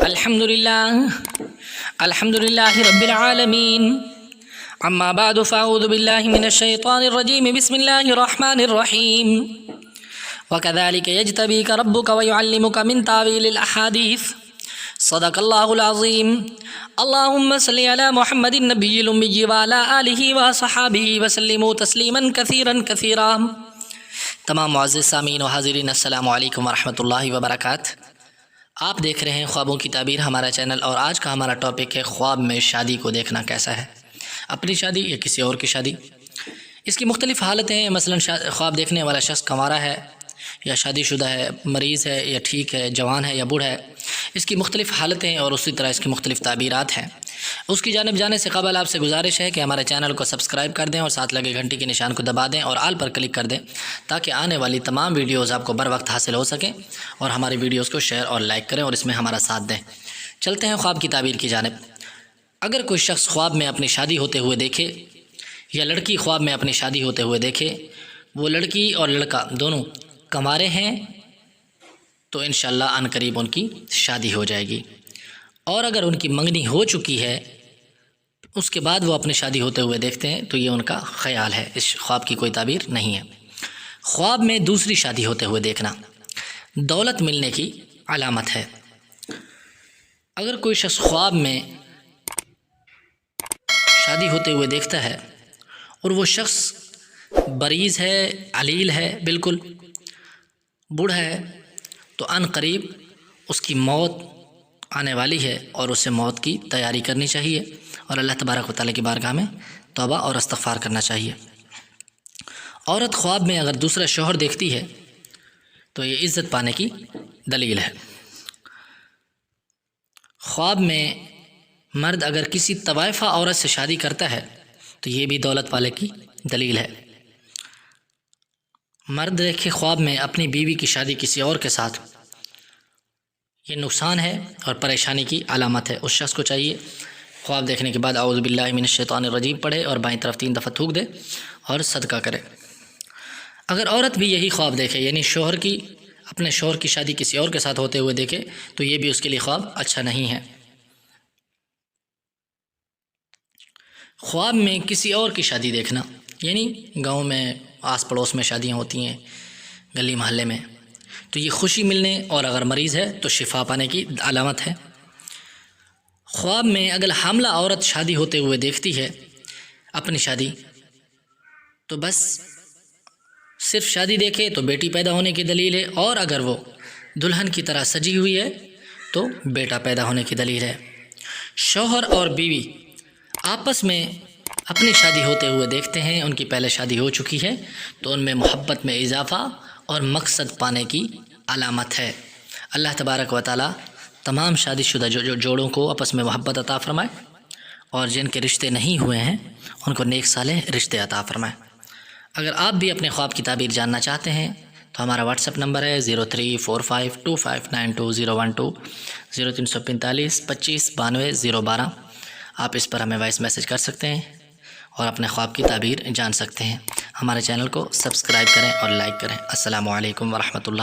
الحمد للہ رب العالمین اما بعد فاعوذ باللہ من الشیطان الرجیم بسم اللہ الرحمن الرحیم وكذلك يجتبيك ربك ويعلمك من تاويل الاحاديث صدق اللہ العظیم اللهم صل على محمد النبی الأمی وعلى آلہ وصحابہ وسلموا تسلیما کثیرا کثیرا۔ تمام معزز سامعین و حاضرین السلام علیکم ورحمۃ اللہ وبرکاتہ۔ آپ دیکھ رہے ہیں خوابوں کی تعبیر ہمارا چینل، اور آج کا ہمارا ٹاپک ہے خواب میں شادی کو دیکھنا کیسا ہے، اپنی شادی یا کسی اور کی شادی۔ اس کی مختلف حالتیں ہیں، مثلا خواب دیکھنے والا شخص کنوارا ہے یا شادی شدہ ہے، مریض ہے یا ٹھیک ہے، جوان ہے یا بوڑھا ہے، اس کی مختلف حالتیں ہیں اور اسی طرح اس کی مختلف تعبیرات ہیں۔ اس کی جانب جانے سے قبل آپ سے گزارش ہے کہ ہمارے چینل کو سبسکرائب کر دیں اور ساتھ لگے گھنٹی کے نشان کو دبا دیں اور آل پر کلک کر دیں تاکہ آنے والی تمام ویڈیوز آپ کو بر وقت حاصل ہو سکیں، اور ہماری ویڈیوز کو شیئر اور لائک کریں اور اس میں ہمارا ساتھ دیں۔ چلتے ہیں خواب کی تعبیر کی جانب۔ اگر کوئی شخص خواب میں اپنی شادی ہوتے ہوئے دیکھے یا لڑکی خواب میں اپنی شادی ہوتے ہوئے دیکھے، وہ لڑکی اور لڑکا دونوں کنوارے ہیں تو انشاءاللہ عن قریب ان کی شادی ہو جائے گی، اور اگر ان کی منگنی ہو چکی ہے اس کے بعد وہ اپنی شادی ہوتے ہوئے دیکھتے ہیں تو یہ ان کا خیال ہے، اس خواب کی کوئی تعبیر نہیں ہے۔ خواب میں دوسری شادی ہوتے ہوئے دیکھنا دولت ملنے کی علامت ہے۔ اگر کوئی شخص خواب میں شادی ہوتے ہوئے دیکھتا ہے اور وہ شخص مریض ہے، علیل ہے، بالکل بوڑھا ہے، تو عن قریب اس کی موت آنے والی ہے اور اسے موت کی تیاری کرنی چاہیے اور اللہ تبارک و تعالیٰ کی بارگاہ میں توبہ اور استغفار کرنا چاہیے۔ عورت خواب میں اگر دوسرا شوہر دیکھتی ہے تو یہ عزت پانے کی دلیل ہے۔ خواب میں مرد اگر کسی طوائفہ عورت سے شادی کرتا ہے تو یہ بھی دولت والے کی دلیل ہے۔ مرد دیکھے خواب میں اپنی بیوی کی شادی کسی اور کے ساتھ، یہ نقصان ہے اور پریشانی کی علامت ہے۔ اس شخص کو چاہیے خواب دیکھنے کے بعد اعوذ باللہ من الشیطان الرجیم پڑھے اور بائیں طرف 3 دفعہ تھوک دے اور صدقہ کرے۔ اگر عورت بھی یہی خواب دیکھے، یعنی اپنے شوہر کی شادی کسی اور کے ساتھ ہوتے ہوئے دیکھے، تو یہ بھی اس کے لیے خواب اچھا نہیں ہے۔ خواب میں کسی اور کی شادی دیکھنا، یعنی گاؤں میں آس پڑوس میں شادیاں ہوتی ہیں، گلی محلے میں، تو یہ خوشی ملنے اور اگر مریض ہے تو شفا پانے کی علامت ہے۔ خواب میں اگر حاملہ عورت شادی ہوتے ہوئے دیکھتی ہے اپنی شادی، تو بس صرف شادی دیکھے تو بیٹی پیدا ہونے کی دلیل ہے، اور اگر وہ دلہن کی طرح سجی ہوئی ہے تو بیٹا پیدا ہونے کی دلیل ہے۔ شوہر اور بیوی آپس میں اپنی شادی ہوتے ہوئے دیکھتے ہیں، ان کی پہلے شادی ہو چکی ہے تو ان میں محبت میں اضافہ اور مقصد پانے کی علامت ہے۔ اللہ تبارک و تعالیٰ تمام شادی شدہ جوڑوں کو آپس میں محبت عطا فرمائے، اور جن کے رشتے نہیں ہوئے ہیں ان کو نیک صالح رشتے عطا فرمائے۔ اگر آپ بھی اپنے خواب کی تعبیر جاننا چاہتے ہیں تو ہمارا واٹس ایپ نمبر ہے 0345259212 0345 25 92 012۔ آپ اس پر ہمیں وائس میسج کر سکتے ہیں اور اپنے خواب کی تعبیر جان سکتے ہیں۔ ہمارے چینل کو سبسکرائب کریں اور لائک کریں۔ السلام علیکم ورحمۃ اللہ۔